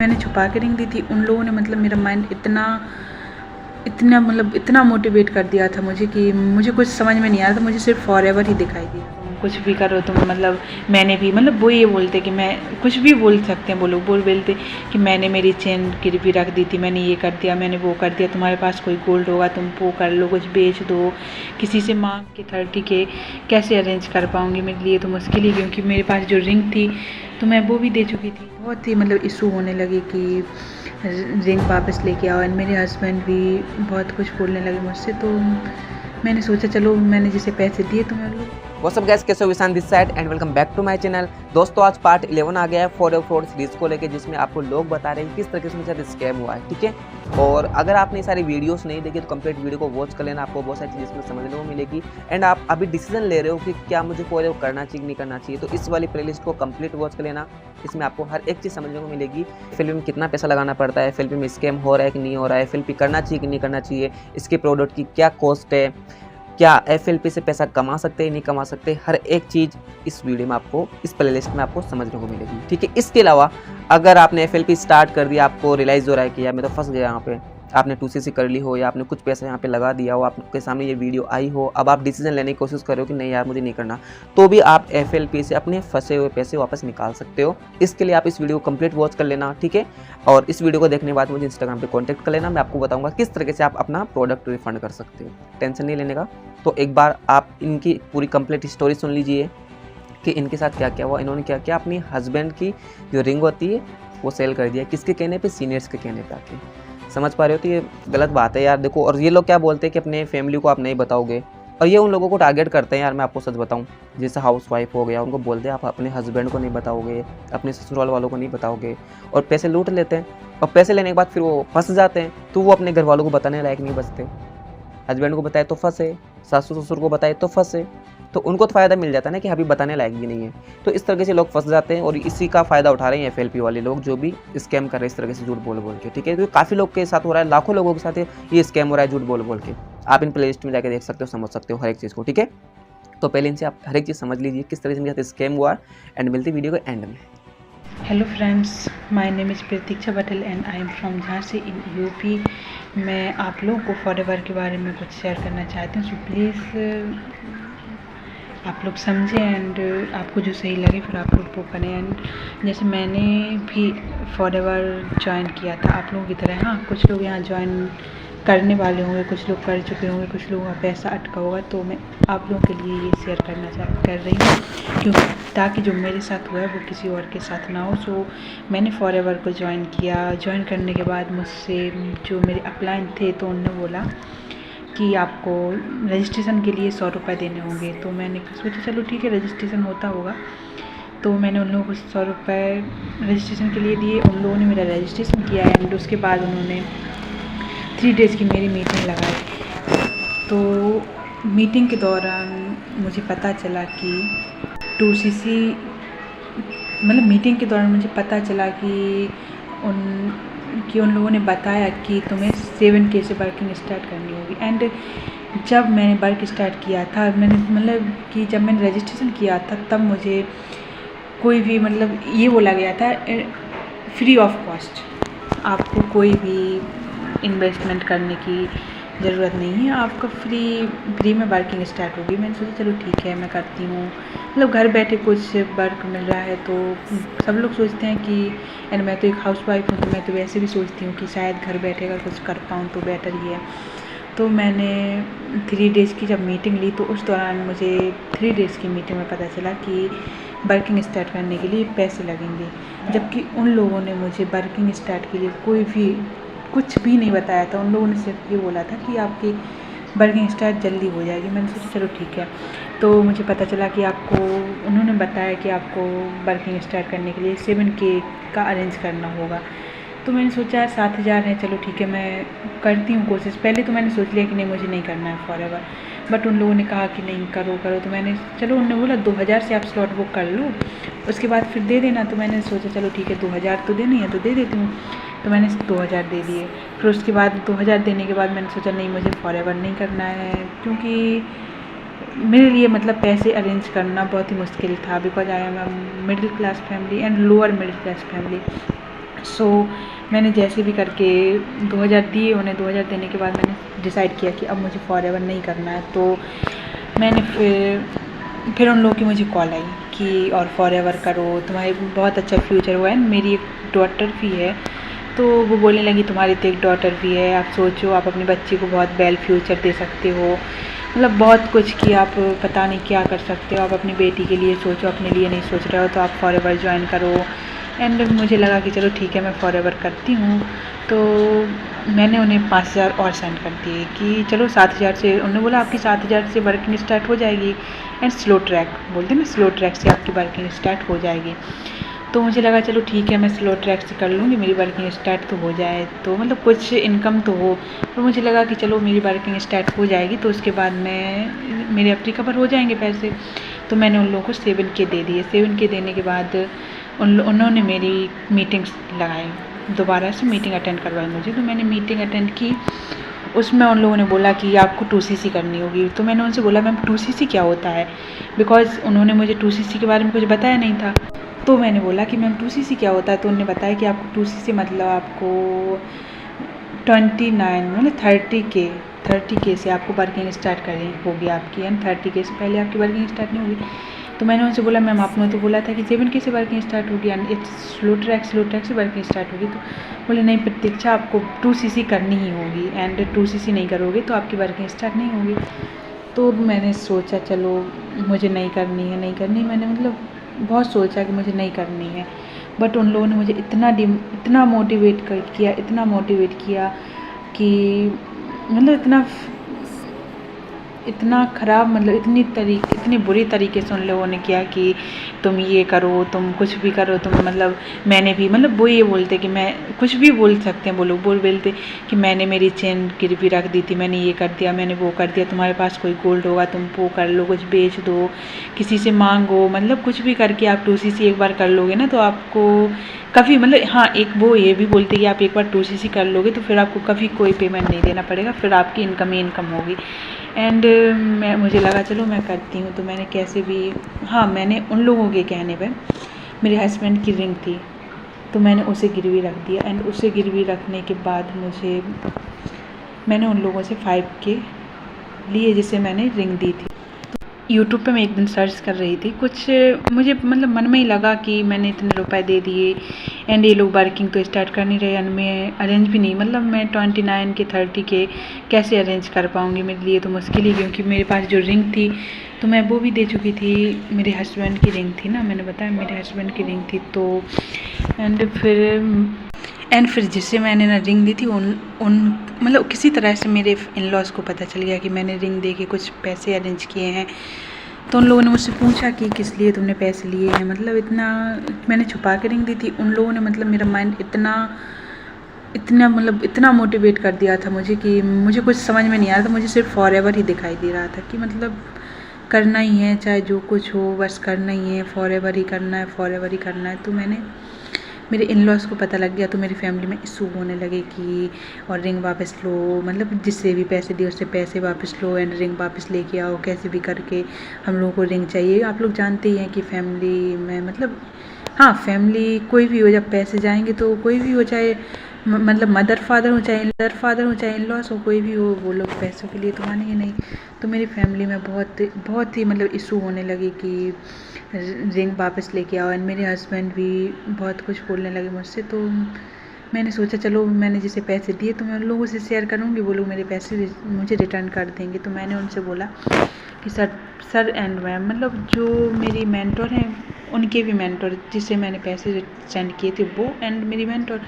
मैंने छुपा के रिंग दी थी, उन लोगों ने मतलब मेरा माइंड इतना मोटिवेट कर दिया था मुझे कि मुझे कुछ समझ में नहीं आ रहा था, मुझे सिर्फ फॉरएवर ही दिखाई दिया। कुछ भी करो तुम, मतलब मैंने भी, मतलब वो ये बोलते कि मैं कुछ भी बोल सकते हैं, वो लोग बोलते कि मैंने मेरी चेन गिरवी रख दी थी, मैंने ये कर दिया, मैंने वो कर दिया, तुम्हारे पास कोई गोल्ड होगा तुम वो कर लो, कुछ बेच दो, किसी से मांग के 30 के कैसे अरेंज कर पाऊँगी, मेरे लिए तो मुश्किल ही, क्योंकि मेरे पास जो रिंग थी तो मैं वो भी दे चुकी थी। बहुत ही मतलब इशू होने लगे कि रिंग वापस लेके आओ, एंड मेरे हस्बैंड भी बहुत कुछ बोलने लगे मुझसे। तो मैंने सोचा चलो मैंने जिसे पैसे दिए तो मैं व्हाट्स अप गाइस, कैसे हो? Vishan this side and welcome back to my channel. दोस्तों आज पार्ट 11 आ गया है फॉरएवर फ्रॉड सीरीज को लेके, जिसमें आपको लोग बता रहे हैं किस तरीके से मेरे साथ स्कैम हुआ है, ठीक है। और अगर आपने सारी वीडियोस नहीं देखी तो कंप्लीट वीडियो को वॉच कर लेना, आपको बहुत सारी चीज़ इसमें समझने को मिलेगी। एंड आप अभी डिसीजन ले रहे हो कि क्या मुझे फॉरएवर करना चाहिए नहीं करना चाहिए, तो इस वाली प्लेलिस्ट को कंप्लीट वॉच कर लेना। इसमें आपको हर एक चीज़ समझने को मिलेगी। फिल्म में कितना पैसा लगाना पड़ता है, फिल्म में स्कैम हो रहा है कि नहीं हो रहा है, फिल्म पे करना चाहिए कि नहीं करना चाहिए, इसके प्रोडक्ट की क्या कॉस्ट है, क्या FLP से पैसा कमा सकते हैं नहीं कमा सकते, हर एक चीज़ इस वीडियो में आपको, इस प्लेलिस्ट में आपको समझने को मिलेगी, ठीक है। इसके अलावा अगर आपने FLP स्टार्ट कर दिया, आपको रियलाइज़ हो रहा है कि यार मैं तो फंस गया यहाँ पे, आपने 2CC कर ली हो या आपने कुछ पैसा यहाँ पे लगा दिया हो, आपके सामने ये वीडियो आई हो, अब आप डिसीजन लेने की कोशिश कर रहे हो कि नहीं यार मुझे नहीं करना, तो भी आप FLP से अपने फंसे हुए पैसे वापस निकाल सकते हो। इसके लिए आप इस वीडियो को कंप्लीट वॉच कर लेना, ठीक है। और इस वीडियो को देखने के बाद मुझे इंस्टाग्राम पे कांटेक्ट कर लेना, मैं आपको बताऊंगा किस तरीके से आप अपना प्रोडक्ट रिफंड कर सकते हो, टेंशन नहीं लेने का। तो एक बार आप इनकी पूरी कंप्लीट स्टोरी सुन लीजिए कि इनके साथ क्या क्या हुआ। इन्होंने क्या क्या अपनी हस्बैंड की जो रिंग होती है वो सेल कर दिया, किसके कहने पे, सीनियर्स के कहने पे आके। समझ पा रहे हो? तो ये गलत बात है यार, देखो। और ये लोग क्या बोलते हैं कि अपने फैमिली को आप नहीं बताओगे, और ये उन लोगों को टारगेट करते हैं यार। मैं आपको सच बताऊं, जैसे हाउस वाइफ हो गया, उनको बोलते हैं आप अपने हस्बैंड को नहीं बताओगे, अपने ससुराल वालों को नहीं बताओगे, और पैसे लूट लेते हैं। और पैसे लेने के बाद फिर वो फंस जाते हैं, तो वो अपने घर वालों को बताने लायक नहीं बचते। हस्बैंड को बताए तो फंसे, सासू ससुर को बताए तो फंसे, तो उनको तो फ़ायदा मिल जाता है ना कि अभी बताने लायक भी नहीं है। तो इस तरीके से लोग फंस जाते हैं, और इसी का फ़ायदा उठा रहे हैं FLP वाले लोग, जो भी स्कैम कर रहे हैं इस तरीके से झूठ बोल बोल के, ठीक है। तो काफ़ी लोग के साथ हो रहा है, लाखों लोगों के साथ ये स्कैम हो रहा है झूठ बोल बोल के। आप इन प्लेलिस्ट में जाकर देख सकते हो, समझ सकते हो हर एक चीज़ को, ठीक है। तो पहले इनसे आप हर एक चीज़ समझ लीजिए किस तरीके से मेरे साथ स्कैम हुआ, एंड मिलती वीडियो के एंड में। Hello friends, my name is Pratiksha Patel and I am from Jhansi in UP। मैं आप लोगों को फॉरएवर के बारे में कुछ शेयर करना चाहती हूँ, सो प्लीज़ आप लोग समझें, एंड आपको जो सही लगे फिर आप लोग वो करें। एंड जैसे मैंने भी फॉरएवर ज्वाइन किया था आप लोगों की तरह, हाँ कुछ लोग यहाँ ज्वाइन करने वाले होंगे, कुछ लोग कर चुके होंगे, कुछ लोगों का पैसा अटका होगा, तो मैं आप लोगों के लिए ये शेयर कर रही हूँ, क्योंकि ताकि जो मेरे साथ हुआ है वो किसी और के साथ ना हो। सो मैंने फॉरएवर को ज्वाइन किया। ज्वाइन करने के बाद मुझसे जो मेरे अपलाइन थे तो उन्होंने बोला कि आपको रजिस्ट्रेशन के लिए 100 रुपये देने होंगे। तो मैंने सोचा चलो ठीक है, रजिस्ट्रेशन होता होगा। तो मैंने उन लोगों को 100 रुपये रजिस्ट्रेशन के लिए दिए, उन लोगों ने मेरा रजिस्ट्रेशन किया, एंड उसके बाद उन्होंने 3 डेज़ की मेरी मीटिंग लगाई। तो मीटिंग के दौरान मुझे पता चला कि 2CC, मतलब मीटिंग के दौरान मुझे पता चला कि उन लोगों ने बताया कि तुम्हें 7K से वर्किंग स्टार्ट करनी होगी। एंड जब मैंने वर्क स्टार्ट किया था, जब मैंने रजिस्ट्रेशन किया था तब मुझे कोई भी ये बोला गया था फ्री ऑफ कॉस्ट, आपको कोई भी इन्वेस्टमेंट करने की ज़रूरत नहीं है, आपका फ्री में वर्किंग स्टार्ट होगी। मैंने सोचा चलो ठीक है मैं करती हूँ, घर बैठे कुछ वर्क मिल रहा है। तो सब लोग सोचते हैं कि, एंड मैं तो एक हाउस वाइफ हूँ, तो मैं तो वैसे भी सोचती हूँ कि शायद घर बैठे अगर कुछ कर पाऊँ तो बेटर ही है। तो मैंने 3 डेज़ की जब मीटिंग ली, तो उस दौरान मुझे 3 डेज़ की मीटिंग में पता चला कि वर्किंग स्टार्ट करने के लिए पैसे लगेंगे, जबकि उन लोगों ने मुझे वर्किंग स्टार्ट के लिए कुछ भी नहीं बताया था। उन लोगों ने सिर्फ ये बोला था कि आपकी वर्किंग स्टार्ट जल्दी हो जाएगी। मैंने सोचा चलो ठीक है। तो मुझे पता चला कि उन्होंने बताया कि आपको वर्किंग स्टार्ट करने के लिए 7K का अरेंज करना होगा। तो मैंने सोचा 7,000 है, चलो ठीक है मैं करती हूँ कोशिश। पहले तो मैंने सोच लिया कि नहीं मुझे नहीं करना है फॉरएवर, बट उन लोगों ने कहा कि नहीं करो। तो मैंने उन्होंने बोला 2,000 से आप स्लॉट बुक कर लो, उसके बाद फिर दे देना। तो मैंने सोचा चलो ठीक है 2,000 तो देनी है तो दे देती हूँ। तो मैंने 2,000 दे दिए। फिर उसके बाद 2,000 देने के बाद मैंने सोचा नहीं मुझे फॉरएवर नहीं करना है, क्योंकि मेरे लिए पैसे अरेंज करना बहुत ही मुश्किल था, because I am a middle class family and lower middle class family. So मैंने जैसे भी करके 2000 दिए उन्हें। 2000 देने के बाद मैंने डिसाइड किया कि अब मुझे फॉरएवर नहीं करना है। तो मैंने फिर उन लोगों की मुझे कॉल आई कि और फॉरएवर करो, तुम्हारी बहुत अच्छा फ्यूचर हुआ है। मेरी एक डॉटर भी है, तो वो बोलने लगी तुम्हारी तो एक डॉटर भी है, आप सोचो आप अपनी बच्ची को बहुत वेल फ्यूचर दे सकते हो, मतलब बहुत कुछ कि आप पता नहीं क्या कर सकते हो, आप अपनी बेटी के लिए सोचो, अपने लिए नहीं सोच रहे हो, तो आप फॉरएवर ज्वाइन करो। एंड मुझे लगा कि चलो ठीक है मैं फॉरएवर करती हूँ। तो मैंने उन्हें 5000 और सेंड कर दिए कि चलो 7000 से, उन्होंने बोला आपकी 7000 से वर्किंग स्टार्ट हो जाएगी एंड स्लो ट्रैक बोलते हैं ना, स्लो ट्रैक से आपकी वर्किंग स्टार्ट हो जाएगी। तो मुझे लगा चलो ठीक है मैं स्लो ट्रैक से कर लूँगी, मेरी वर्किंग स्टार्ट तो हो जाए, तो मतलब कुछ इनकम तो हो। तो मुझे लगा कि चलो मेरी वर्किंग स्टार्ट हो जाएगी तो उसके बाद मैं मेरे अपनी कवर हो जाएंगे पैसे। तो मैंने उन लोगों को 7K दे दिए। 7K देने के बाद उन्होंने मेरी मीटिंग्स लगाई, दोबारा से मीटिंग अटेंड करवाई मुझे। तो मैंने मीटिंग अटेंड की, उसमें उन लोगों ने बोला कि आपको 2CC करनी होगी। तो मैंने उनसे बोला मैम 2CC क्या होता है, बिकॉज़ उन्होंने मुझे 2CC के बारे में कुछ बताया नहीं था। तो मैंने बोला कि मैम 2CC क्या होता है। तो उन्होंने बताया कि आपको 2CC मतलब आपको 29 मतलब 30K से आपको वर्किंग स्टार्ट करनी होगी आपकी, एंड 30K से पहले आपकी वर्किंग स्टार्ट नहीं होगी। तो मैंने उनसे बोला मैम आपने तो बोला था कि 7K से वर्किंग स्टार्ट होगी एंड इट्स स्लो ट्रैक से वर्किंग स्टार्ट होगी। तो बोले नहीं प्रतीक्षा आपको 2CC करनी ही होगी, एंड 2CC नहीं करोगे तो आपकी वर्किंग स्टार्ट नहीं होगी। तो मैंने सोचा चलो मुझे नहीं करनी है, मैंने मतलब बहुत सोचा कि मुझे नहीं करनी है। बट उन लोगों ने मुझे इतना मोटिवेट किया कि मतलब इतना ख़राब, मतलब इतनी बुरी तरीके से उन लोगों ने किया कि तुम ये करो, तुम कुछ भी करो, तुम मतलब मैंने भी मतलब वो ये बोलते कि मैं कुछ भी बोल सकते हैं, वो लोग बोलते कि मैंने मेरी चेन गिरवी रख दी थी, मैंने ये कर दिया, मैंने वो कर दिया, तुम्हारे पास कोई गोल्ड होगा तुम वो कर लो, कुछ बेच दो, किसी से मांगो, मतलब कुछ भी करके आप 2CC एक बार कर लोगे ना तो आपको कभी मतलब हाँ एक वो ये भी बोलते कि आप एक बार 2CC कर लोगे तो फिर आपको कभी कोई पेमेंट नहीं देना पड़ेगा, फिर आपकी इनकम ही इनकम होगी। एंड मुझे लगा चलो मैं करती हूँ। तो मैंने कैसे भी, हाँ मैंने उन लोगों के कहने पे, मेरे हस्बैंड की रिंग थी तो मैंने उसे गिरवी रख दिया, एंड उसे गिरवी रखने के बाद मैंने उन लोगों से 5K लिए जिसे मैंने रिंग दी थी। यूट्यूब पे मैं एक दिन सर्च कर रही थी, कुछ मुझे मतलब मन में ही लगा कि मैंने इतने रुपए दे दिए एंड ये लोग वर्किंग तो स्टार्ट कर नहीं रहे, एंड मैं अरेंज भी नहीं, मतलब मैं 29 के 30K कैसे अरेंज कर पाऊँगी, मेरे लिए तो मुश्किल ही, क्योंकि मेरे पास जो रिंग थी तो मैं वो भी दे चुकी थी, मेरे हस्बैंड की रिंग थी ना, मैंने बताया मेरे हस्बैंड की रिंग थी। तो एंड फिर जिससे मैंने ना रिंग दी थी उन मतलब किसी तरह से मेरे इन लॉज को पता चल गया कि मैंने रिंग दे के कुछ पैसे अरेंज किए हैं। तो उन लोगों ने मुझसे पूछा कि किस लिए तुमने पैसे लिए हैं, मतलब इतना मैंने छुपा के रिंग दी थी। उन लोगों ने मतलब मेरा माइंड इतना मोटिवेट कर दिया था मुझे कि मुझे कुछ समझ में नहीं आ रहा था, मुझे सिर्फ फॉरएवर ही दिखाई दे रहा था कि मतलब करना ही है, चाहे जो कुछ हो बस करना ही है, फॉरएवर ही करना है। तो मेरे इन लॉज को पता लग गया, तो मेरी फैमिली में इशू होने लगे कि और रिंग वापस लो, मतलब जिससे भी पैसे दिए उससे पैसे वापस लो एंड रिंग वापस लेके आओ, कैसे भी करके हम लोगों को रिंग चाहिए। आप लोग जानते ही हैं कि फैमिली में मतलब हाँ फैमिली कोई भी हो, जब पैसे जाएंगे तो कोई भी हो, चाहे मतलब मदर फादर हो चाहे इन लॉज हो, कोई भी हो, वो लोग पैसों के लिए तो मानेंगे नहीं। तो मेरी फैमिली में बहुत ही मतलब इशू होने लगे कि रिंग वापस लेके आओ, एंड मेरे हस्बैंड भी बहुत कुछ बोलने लगे मुझसे। तो मैंने सोचा चलो मैंने जिसे पैसे दिए तो मैं उन लोगों से शेयर करूँगी, वो लोग मेरे पैसे मुझे रिटर्न कर देंगे। तो मैंने उनसे बोला कि सर एंड मैम, मतलब जो मेरी मेंटोर हैं उनके भी मेंटोर जिसे मैंने पैसे सेंड किए थे वो, एंड मेरी मेंटोर,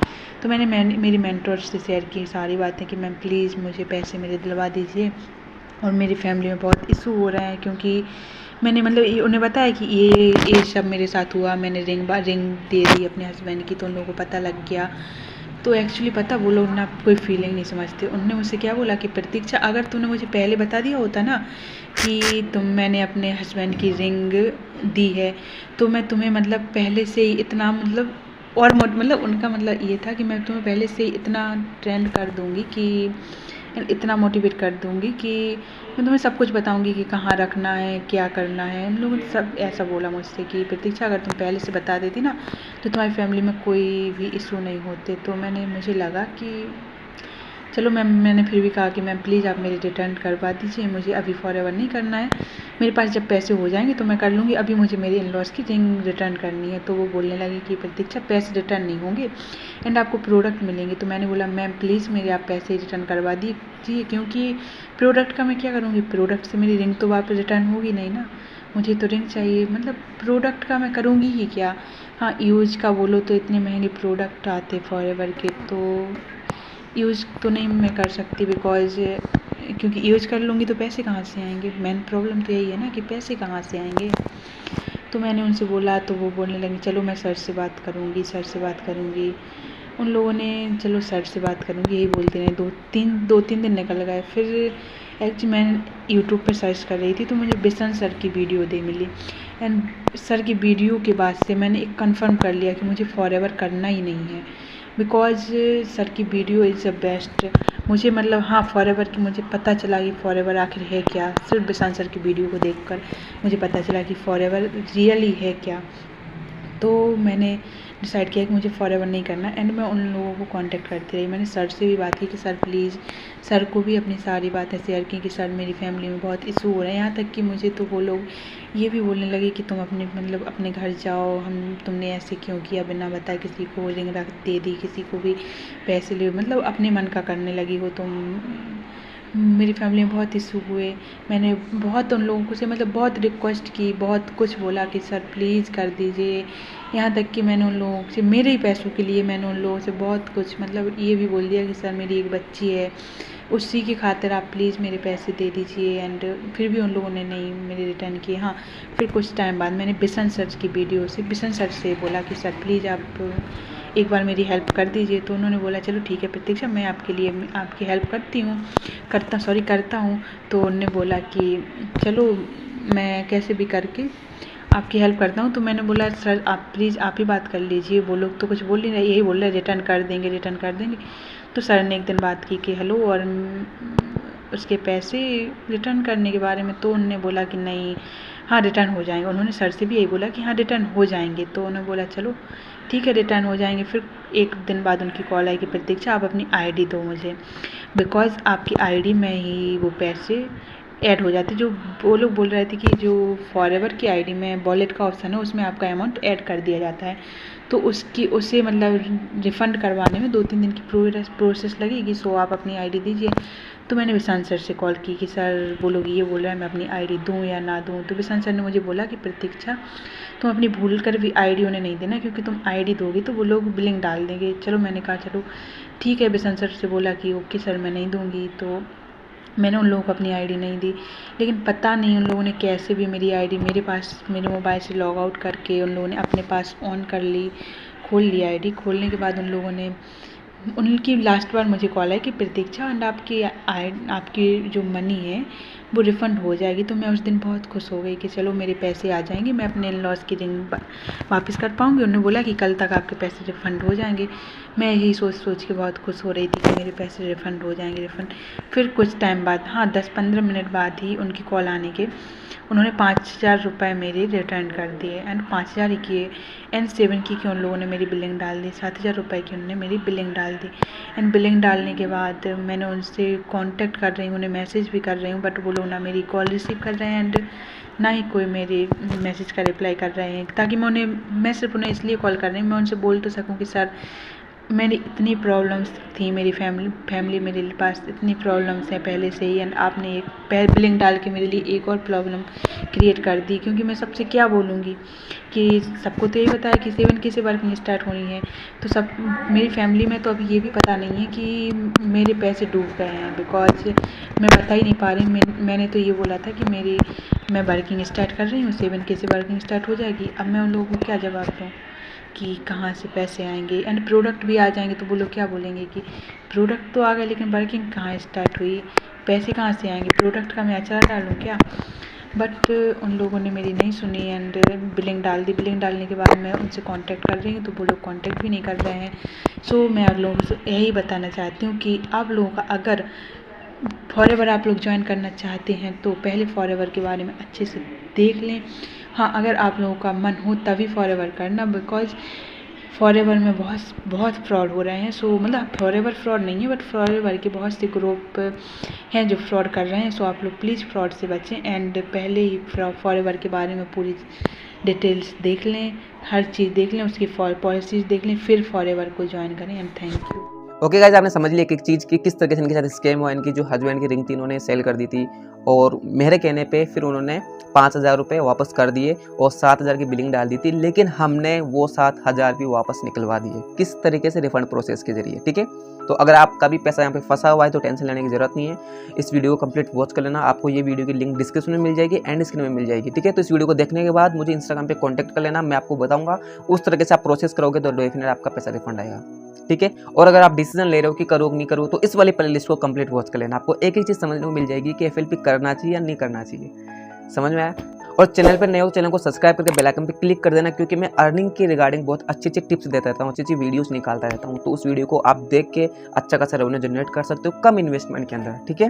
तो मैंने मेरी मेंटोर से शेयर की सारी बातें कि मैम प्लीज़ मुझे पैसे मेरे दिलवा दीजिए, और मेरी फैमिली में बहुत इशू हो रहा है, क्योंकि मैंने मतलब उन्हें बताया कि ये सब मेरे साथ हुआ, मैंने रिंग दे दी अपने हस्बैंड की, तो उन लोगों को पता लग गया। तो एक्चुअली पता वो लोग ना कोई फीलिंग नहीं समझते। उन्होंने मुझसे क्या बोला कि प्रतीक्षा अगर तूने मुझे पहले बता दिया होता ना कि मैंने अपने हस्बैंड की रिंग दी है तो मैं तुम्हें मतलब पहले से ही इतना मतलब और मतलब उनका मतलब ये था कि मैं तुम्हें पहले से ही इतना ट्रेंड कर दूँगी कि एंड इतना मोटिवेट कर दूँगी कि मैं तुम्हें सब कुछ बताऊँगी कि कहाँ रखना है, क्या करना है। उन लोगों ने सब ऐसा बोला मुझसे कि प्रतीक्षा अगर तुम पहले से बता देती ना तो तुम्हारी फैमिली में कोई भी इशू नहीं होते। तो मुझे लगा कि चलो मैंने फिर भी कहा कि मैम प्लीज़ आप मेरे रिटर्न करवा दीजिए, मुझे अभी फॉरएवर नहीं करना है, मेरे पास जब पैसे हो जाएंगे तो मैं कर लूँगी, अभी मुझे मेरे इन-लॉज़ की रिंग रिटर्न करनी है। तो वो बोलने लगी कि प्रतीक्षा पैसे रिटर्न नहीं होंगे एंड आपको प्रोडक्ट मिलेंगे। तो मैंने बोला मैम प्लीज़ मेरे आप पैसे रिटर्न करवा दीजिए, क्योंकि प्रोडक्ट का मैं क्या करूँगी, प्रोडक्ट से मेरी रिंग तो वापस रिटर्न होगी नहीं ना, मुझे तो रिंग चाहिए। मतलब प्रोडक्ट का मैं करूँगी ही क्या। हाँ, यूज़ का बोलो तो इतने महंगे प्रोडक्ट आते फॉरएवर के, तो यूज़ तो नहीं मैं कर सकती बिकॉज़ क्योंकि यूज़ कर लूँगी तो पैसे कहाँ से आएंगे। मेन प्रॉब्लम तो यही है ना कि पैसे कहाँ से आएंगे। तो मैंने उनसे बोला तो वो बोलने लगी चलो मैं सर से बात करूँगी, सर से बात करूँगी। उन लोगों ने चलो सर से बात करूँगी यही बोलते रहे, दो तीन दिन निकल गए। फिर एक्चुअली मैं यूट्यूब पर सर्च कर रही थी तो मुझे बिशन सर की वीडियो मिली एंड सर की वीडियो के बाद से मैंने एक कन्फर्म कर लिया कि मुझे फॉरएवर करना ही नहीं है बिकॉज़ सर की वीडियो इज़ द बेस्ट। मुझे मतलब हाँ फॉरएवर की मुझे पता चला कि फॉरएवर आखिर है क्या, सिर्फ बिशान सर की वीडियो को देखकर मुझे पता चला कि फॉरएवर रियली है क्या। तो मैंने डिसाइड किया कि मुझे फॉरएवर नहीं करना एंड मैं उन लोगों को कांटेक्ट करती रही। मैंने सर से भी बात की कि सर प्लीज़, सर को भी अपनी सारी बातें शेयर की कि सर मेरी फैमिली में बहुत इशू हो रहे हैं। यहाँ तक कि मुझे तो वो लोग ये भी बोलने लगे कि तुम अपने घर जाओ, तुमने ऐसे क्यों किया, बिना बताए किसी को रिंग रख दे दी, किसी को भी पैसे ले, मतलब अपने मन का करने लगी हो तुम। मेरी फैमिली में बहुत इशू हुए। मैंने बहुत उन लोगों से बहुत रिक्वेस्ट की, बहुत कुछ बोला कि सर प्लीज़ कर दीजिए। यहाँ तक कि मैंने उन लोगों से मेरे ही पैसों के लिए मैंने उन लोगों से बहुत कुछ ये भी बोल दिया कि सर मेरी एक बच्ची है, उसी की खातिर आप प्लीज़ मेरे पैसे दे दीजिए। एंड फिर भी उन लोगों ने नहीं मेरे रिटर्न किए। हाँ, फिर कुछ टाइम बाद मैंने बिशन सर की वीडियो से बिशन सर से बोला कि सर प्लीज़ आप एक बार मेरी हेल्प कर दीजिए। तो उन्होंने बोला चलो ठीक है प्रतीक्षा, मैं आपके लिए आपकी हेल्प करता हूँ। तो उन्होंने बोला कि चलो मैं कैसे भी करके आपकी हेल्प करता हूँ। तो मैंने बोला सर आप प्लीज़ आप ही बात कर लीजिए, वो लोग तो कुछ बोल नहीं रहे, यही बोल रहे रिटर्न कर देंगे। तो सर ने एक दिन बात की कि हेलो और उसके पैसे रिटर्न करने के बारे में। तो उन्होंने बोला कि नहीं, हाँ रिटर्न हो जाएंगे। उन्होंने सर से भी यही बोला कि हाँ रिटर्न हो जाएंगे। तो उन्होंने बोला चलो ठीक है रिटर्न हो जाएंगे। फिर एक दिन बाद उनकी कॉल आई कि प्रतीक्षा आप अपनी आईडी दो मुझे, बिकॉज़ आपकी आईडी में ही वो पैसे ऐड हो जाते। जो वो लोग बोल रहे थे कि जो फॉरएवर की आईडी में वॉलेट का ऑप्शन है उसमें आपका अमाउंट ऐड कर दिया जाता है, तो उसे रिफ़ंड करवाने में 2-3 दिन की प्रोसेस लगेगी। सो आप अपनी आईडी दीजिए। तो मैंने विशान सर से कॉल की कि सर वो लोग ये बोल रहे हैं मैं अपनी आईडी दूँ या ना दूँ। तो विशान सर ने मुझे बोला कि प्रतीक्षा तुम अपनी भूल कर भी आईडी उन्हें नहीं देना, क्योंकि तुम आईडी दोगी तो वो लोग बिलिंग डाल देंगे। चलो मैंने कहा चलो ठीक है। विशान सर से बोला कि ओके सर मैं नहीं दूँगी। तो मैंने उन लोगों को अपनी आईडी नहीं दी, लेकिन पता नहीं उन लोगों ने कैसे भी मेरी आईडी मेरे मोबाइल से लॉग आउट करके उन लोगों ने अपने पास ऑन कर ली, खोल ली आईडी। खोलने के बाद उन लोगों ने उनकी लास्ट बार मुझे कॉल आई कि प्रतीक्षा एंड आपकी जो मनी है वो रिफ़ंड हो जाएगी। तो मैं उस दिन बहुत खुश हो गई कि चलो मेरे पैसे आ जाएंगे, मैं अपने इन-लॉज़ की रिंग वापस कर पाऊँगी। उन्होंने बोला कि कल तक आपके पैसे रिफ़ंड हो जाएंगे। मैं यही सोच के बहुत खुश हो रही थी कि मेरे पैसे रिफ़ंड हो जाएंगे। फिर कुछ टाइम बाद, हाँ 10-15 मिनट बाद ही उनकी कॉल आने के उन्होंने 5,000 रुपये मेरे रिटर्न कर दिए एंड 5,000 ही किए एंड 7 की उन लोगों ने मेरी बिलिंग डाल दी। 7,000 रुपये की उन्होंने मेरी बिलिंग डाल दी एंड बिलिंग डालने के बाद मैंने उनसे कांटेक्ट कर रही हूँ, उन्हें मैसेज भी कर रही हूँ, बट वो लोग ना मेरी कॉल रिसीव कर रहे हैं एंड ना ही कोई मेरे मैसेज का रिप्लाई कर रहे हैं। ताकि मैं सिर्फ उन्हें इसलिए कॉल कर रही हूँ मैं उनसे बोल तो सकूँ कि सर मेरी इतनी प्रॉब्लम्स थी, मेरी फैमिली मेरे पास इतनी प्रॉब्लम्स हैं पहले से ही एंड आपने एक बिलिंग डाल के मेरे लिए एक और प्रॉब्लम क्रिएट कर दी। क्योंकि मैं सबसे क्या बोलूँगी कि सबको तो यही पता है कि 7 से वर्किंग स्टार्ट होनी है, तो मेरी फैमिली में तो अभी ये भी पता नहीं है कि मेरे पैसे डूब गए हैं, बिकॉज मैं बता ही नहीं पा रही। मैंने तो ये बोला था कि मैं वर्किंग स्टार्ट कर रही हूँ, 7 से वर्किंग स्टार्ट हो जाएगी। अब मैं उन लोगों को क्या जवाब दूँ कि कहाँ से पैसे आएंगे एंड प्रोडक्ट भी आ जाएंगे तो वो लोग क्या बोलेंगे कि प्रोडक्ट तो आ गए लेकिन वर्किंग कहाँ स्टार्ट हुई, पैसे कहाँ से आएंगे, प्रोडक्ट का मैं अचार डालूँ क्या। बट उन लोगों ने मेरी नहीं सुनी एंड बिलिंग डाल दी। बिलिंग डालने के बाद मैं उनसे कांटेक्ट कर रही हूँ तो वो लोग कांटेक्ट भी नहीं कर रहे हैं। सो मैं आप लोगों से यही बताना चाहती हूँ कि आप लोगों का अगर फॉरएवर आप लोग ज्वाइन करना चाहते हैं तो पहले फॉरएवर के बारे में अच्छे से देख लें। हाँ, अगर आप लोगों का मन हो तभी फॉरएवर करना, बिकॉज़ फॉरएवर में बहुत फ्रॉड हो रहे हैं। सो मतलब फॉरएवर फ्रॉड नहीं है, बट फॉरएवर के बहुत से ग्रुप हैं जो फ्रॉड कर रहे हैं। सो आप लोग प्लीज़ फ्रॉड से बचें एंड पहले ही फॉरएवर के बारे में पूरी डिटेल्स देख लें, हर चीज़ देख लें, उसकी पॉलिसीज़ देख लें, फिर फॉरएवर को ज्वाइन करें। And thank you. Okay guys, आपने समझ लिया एक चीज़ कि किस तरीके से इनके साथ स्कैम हुआ। इनकी जो हस्बैंड की रिंग थी इन्होंने सेल कर दी थी और मेरे कहने पे फिर उन्होंने 5,000 रुपये वापस कर दिए और 7,000 की बिलिंग डाल दी थी, लेकिन हमने वो 7,000 भी वापस निकलवा दिए। किस तरीके से? रिफंड प्रोसेस के जरिए, ठीक है। तो अगर आपका भी पैसा यहाँ पे फंसा हुआ है तो टेंशन लेने की जरूरत नहीं है। इस वीडियो को कंप्लीट वॉच कर लेना, आपको ये वीडियो की लिंक डिस्क्रिप्शन में मिल जाएगी, एंड स्क्रीन में मिल जाएगी, ठीक है। तो इस वीडियो को देखने के बाद मुझे इंस्टाग्राम पे कॉन्टैक्ट कर लेना, मैं आपको बताऊंगा। उस तरीके से आप प्रोसेस करोगे तो डेफिनेट आपका पैसा रिफंड आएगा, ठीक है। और अगर आप डिसीजन ले रहे हो कि करो नहीं करो, तो इस वाली प्लेलिस्ट को कंप्लीट वॉच कर लेना। आपको एक चीज़ समझने को मिल जाएगी कि एफएलपी करना चाहिए या नहीं करना चाहिए। समझ में आया? और चैनल पर नए हो चैनल को सब्सक्राइब करके बेल आइकन पे क्लिक कर देना, क्योंकि मैं अर्निंग के रिगार्डिंग बहुत अच्छी टिप्स देता रहता हूँ, अच्छी वीडियोस निकालता रहता हूँ। तो उस वीडियो को आप देख के अच्छा खासा रेवेन्यू जनरेट कर सकते हो कम इन्वेस्टमेंट के अंदर, ठीक है।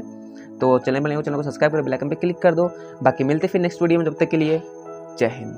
तो चैनल पर नए हो चैनल को सब्सक्राइब करके बेल आइकन पे क्लिक कर दो। बाकी मिलते फिर नेक्स्ट वीडियो में, जब तक के लिए जय हिंद।